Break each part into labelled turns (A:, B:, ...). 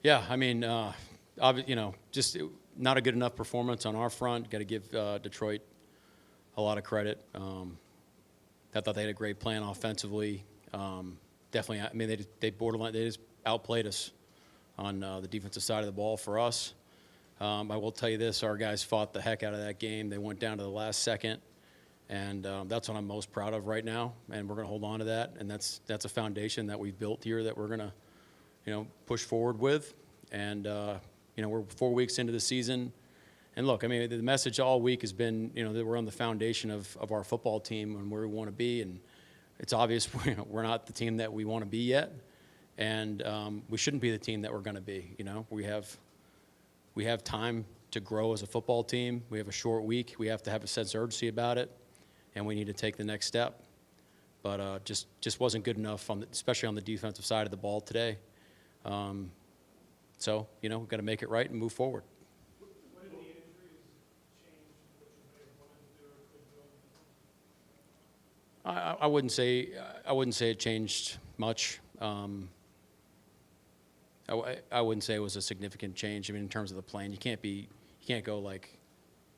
A: Yeah, I mean, just not a good enough performance on our front. Got to give Detroit a lot of credit. I thought they had a great plan offensively. Definitely, I mean, they just outplayed us on the defensive side of the ball for us. I will tell you this, our guys fought the heck out of that game. They went down to the last second, and that's what I'm most proud of right now, and we're going to hold on to that, and that's a foundation that we've built here that we're going to, push forward with. And, we're 4 weeks into the season. And look, I mean, the message all week has been, that we're on the foundation of our football team and where we want to be. And it's obvious we're not the team that we want to be yet. And we shouldn't be the team that we're going to be. We have time to grow as a football team. We have a short week. We have to have a sense of urgency about it. And we need to take the next step. But just wasn't good enough, especially on the defensive side of the ball today. So, we've got to make it right and move forward.
B: What did the injuries change what you may have wanted to do or could do?
A: I wouldn't say it changed much. I wouldn't say it was a significant change. I mean, in terms of the plan, you can't go like,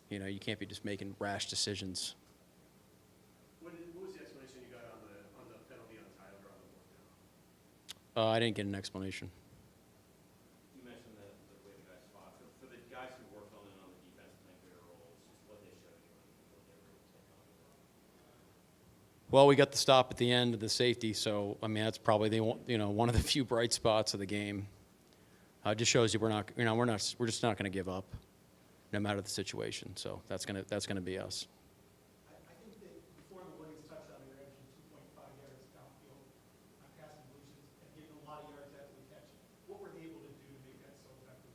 A: you can't be just making rash decisions.
C: What was the explanation you got on the penalty on Tyler on the fourth down?
A: I didn't get an explanation.
D: You mentioned the way the guys fought. For the guys who worked on the defense playing bigger roles, just what they showed you and what they were able to take on.
A: Well, we got the stop at the end of the safety, so I mean that's probably one of the few bright spots of the game. It just shows you we're just not going to give up, no matter the situation. So that's gonna be us.
B: I think that before the Williams touchdown, they were averaging 2.5 yards downfield on pass completions and getting a lot of yards after the catch. What were they able to do to make that so effective?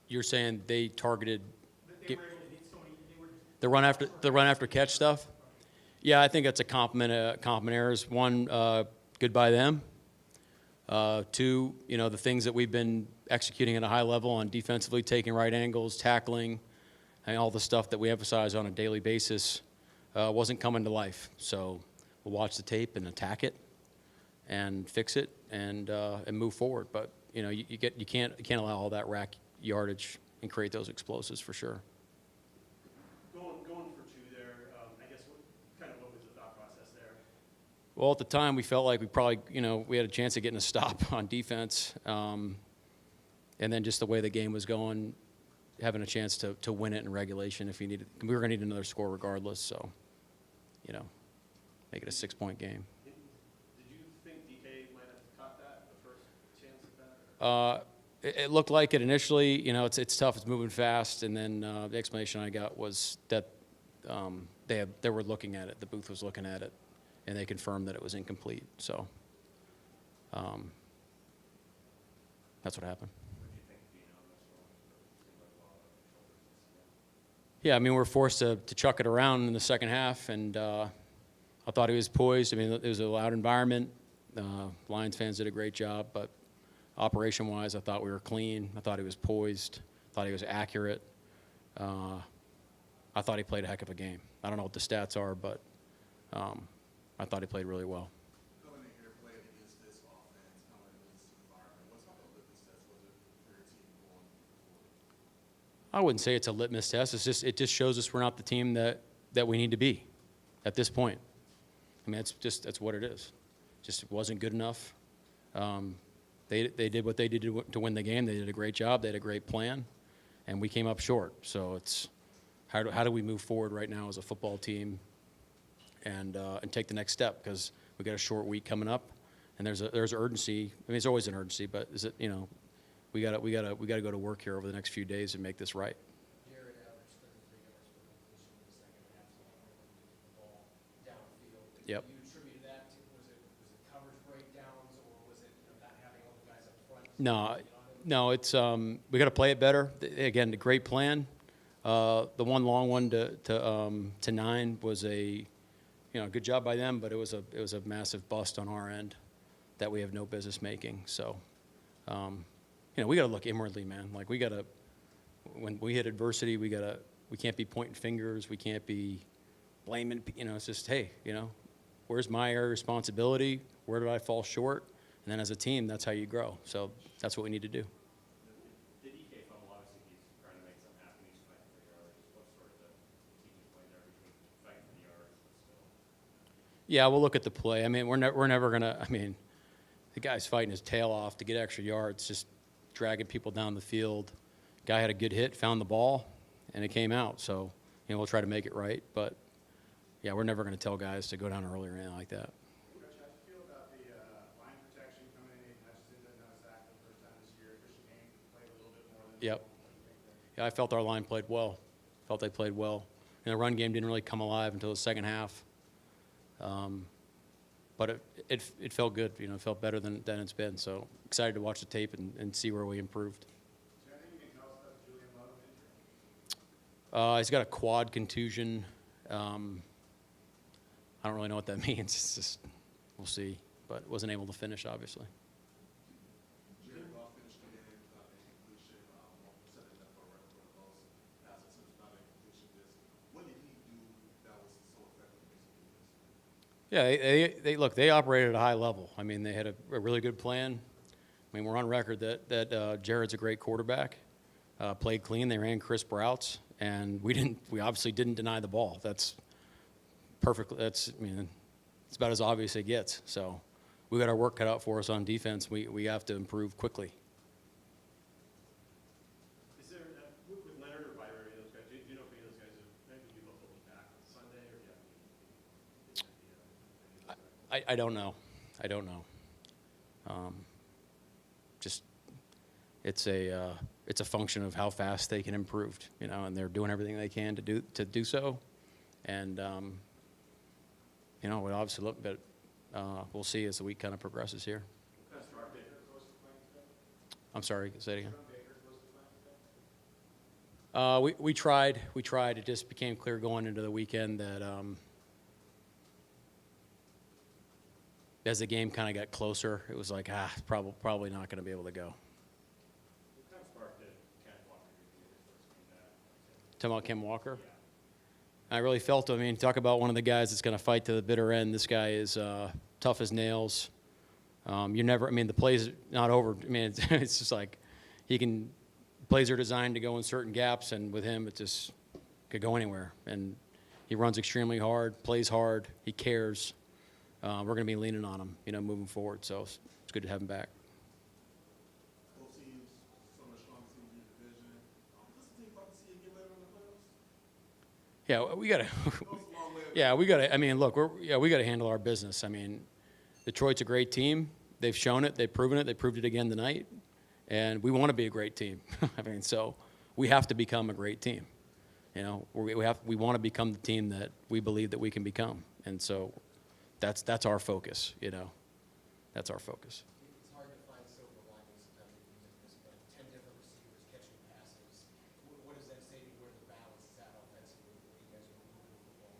A: You're saying they targeted
B: They were able to hit so many.
A: the run after catch stuff? Yeah, I think that's a compliment errors. One, good by them. Two, the things that we've been executing at a high level on defensively, taking right angles, tackling, and all the stuff that we emphasize on a daily basis wasn't coming to life. So we'll watch the tape and attack it and fix it and move forward. But you can't allow all that rack yardage and create those explosives for sure.
C: Going for two there, I guess what was the thought process there?
A: Well, at the time, we felt like we probably, we had a chance of getting a stop on defense. And then just the way the game was going, having a chance to win it in regulation if you needed. We were going to need another score regardless, so, make it a 6-point game.
C: Did you think DK might have caught that, the first chance at that?
A: It looked like it initially. It's tough. It's moving fast. And then the explanation I got was that they were looking at it. The booth was looking at it, and they confirmed that it was incomplete. So that's what happened. Yeah, I mean, we're forced to chuck it around in the second half, and I thought he was poised. I mean, it was a loud environment. Lions fans did a great job, but operation-wise, I thought we were clean. I thought he was poised. I thought he was accurate. I thought he played a heck of a game. I don't know what the stats are, but I thought he played really well.
E: Coming in here playing against this offense, coming against this environment, what type of litmus test was it for your team going forward?
A: I wouldn't say it's a litmus test. It just shows us we're not the team that we need to be at this point. I mean, that's what it is. Just it wasn't good enough. They did what they did to win the game. They did a great job. They had a great plan, and we came up short. So it's how do we move forward right now as a football team and take the next step, because we got a short week coming up, and there's urgency. I mean, there's always an urgency, but we got to go to work here over the next few days and make this right.
F: Jared averaged 33 yards per completion in the second half, so he moved the ball downfield.
A: Yep.
F: You attribute that to was it coverage breakdowns, or was it not having all the guys up front?
A: No, it's we got to play it better. Again, the great plan. The one long one to 9 was a good job by them, but it was a massive bust on our end that we have no business making. So, we got to look inwardly, man. Like when we hit adversity, we can't be pointing fingers. We can't be blaming. It's just, hey, where's my area of responsibility? Where did I fall short? And then as a team, that's how you grow. So that's what we need to do.
D: The DK fumble, obviously, he's trying to make something happen. He's fighting for yards. What's sort of the teaching point there between fighting for the yards but still?
A: Yeah, we'll look at the play. I mean, we're never going to – I mean, the guy's fighting his tail off to get extra yards, just dragging people down the field. Guy had a good hit, found the ball, and it came out. So, we'll try to make it right. But, yeah, we're never going to tell guys to go down early or anything like that.
C: Coach, how do you feel about the line protection coming in? Hutchinson didn't have a sack for the first time this year. Christian Kane played a little bit more than
A: Yep. Yeah, I felt our line played well. Felt they played well. The run game didn't really come alive until the second half. But it felt good. It felt better than it's been. So excited to watch the tape and see where we improved.
C: Is there anything you can tell us about Julian Love injury?
A: He's got a quad contusion. I don't really know what that means. It's just, we'll see. But wasn't able to finish, obviously.
E: Jared Goff finished the game without a completion, 1% in that for a loss. As a team without a completion, what did he do that was so effective against the defense?
A: Yeah, they operated at a high level. I mean, they had a really good plan. I mean, we're on record that Jared's a great quarterback. Played clean. They ran crisp routes, and we obviously didn't deny the ball. That's perfect. It's about as obvious as it gets. So we got our work cut out for us on defense. We have to improve quickly.
C: Is there, with Leonard or Byron, any of those guys, do you know if any of those guys maybe be able to be back on Sunday, or do you have any?
A: I don't know. Just it's a function of how fast they can improve, and they're doing everything they can to do so. And we obviously look, but we'll see as the week kind of progresses here.
C: What kind of start Baker close to playing today?
A: I'm sorry, say it again.
C: Baker close to playing today?
A: We tried. It just became clear going into the weekend that as the game kind of got closer, it was like, probably not going to be able to go.
D: What kind of spark did Ken Walker give you his first game back?
A: Talking about Kim Walker? I really felt him. I mean, talk about one of the guys that's going to fight to the bitter end. This guy is tough as nails. The play's not over. I mean, it's just like plays are designed to go in certain gaps, and with him, it just could go anywhere. And he runs extremely hard, plays hard, he cares. We're going to be leaning on him, moving forward. So it's good to have him back.
E: Both teams, some of the strongest teams in your division. What's the team about to see again later in the playoffs?
A: Yeah, we got to.
E: Goes a long way.
A: Yeah, we got to. I mean, look, we got to handle our business. I mean, Detroit's a great team. They've shown it. They've proven it. They proved it again tonight. And we want to be a great team. I mean, so we have to become a great team. We want to become the team that we believe that we can become. And so that's our focus. That's our focus.
F: It's hard to find silver linings sometimes in business, but 10 different receivers catching passes. What does that say to you? Where the balance is at offensively where you guys are moving the football?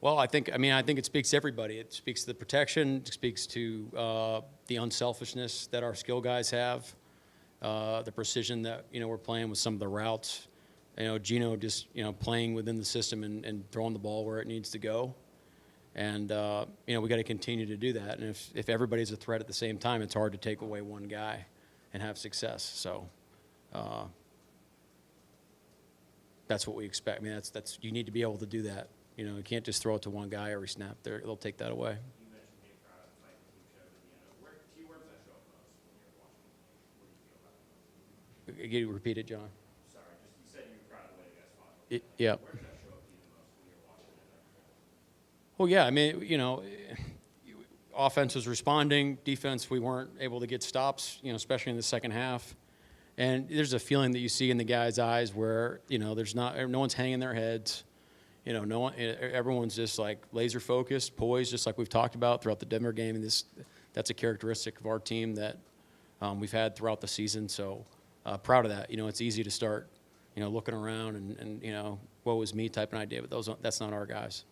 A: Well, I think it speaks to everybody. It speaks to the protection. It speaks to the unselfishness that our skill guys have, the precision that we're playing with some of the routes. Gino just playing within the system and throwing the ball where it needs to go. And we got to continue to do that. And if everybody's a threat at the same time, it's hard to take away one guy and have success. So that's what we expect. I mean, that's you need to be able to do that. You can't just throw it to one guy every snap. They'll take that away.
D: You mentioned being proud of the fight the team showed at the end. Where does that show up most when you're watching the game? What do you feel about it most?
A: Can you repeat it, John?
D: Sorry, you said you were proud of the way you guys fought.
A: Yeah.
D: Where does that show up to you the most when you're watching it?
A: Well, yeah. I mean, offense was responding. Defense, we weren't able to get stops, especially in the second half. And there's a feeling that you see in the guys' eyes where, there's no one's hanging their heads. Everyone's just like laser focused, poised, just like we've talked about throughout the Denver game. And that's a characteristic of our team that we've had throughout the season. So proud of that. It's easy to start, looking around and woe is me type of idea, but that's not our guys.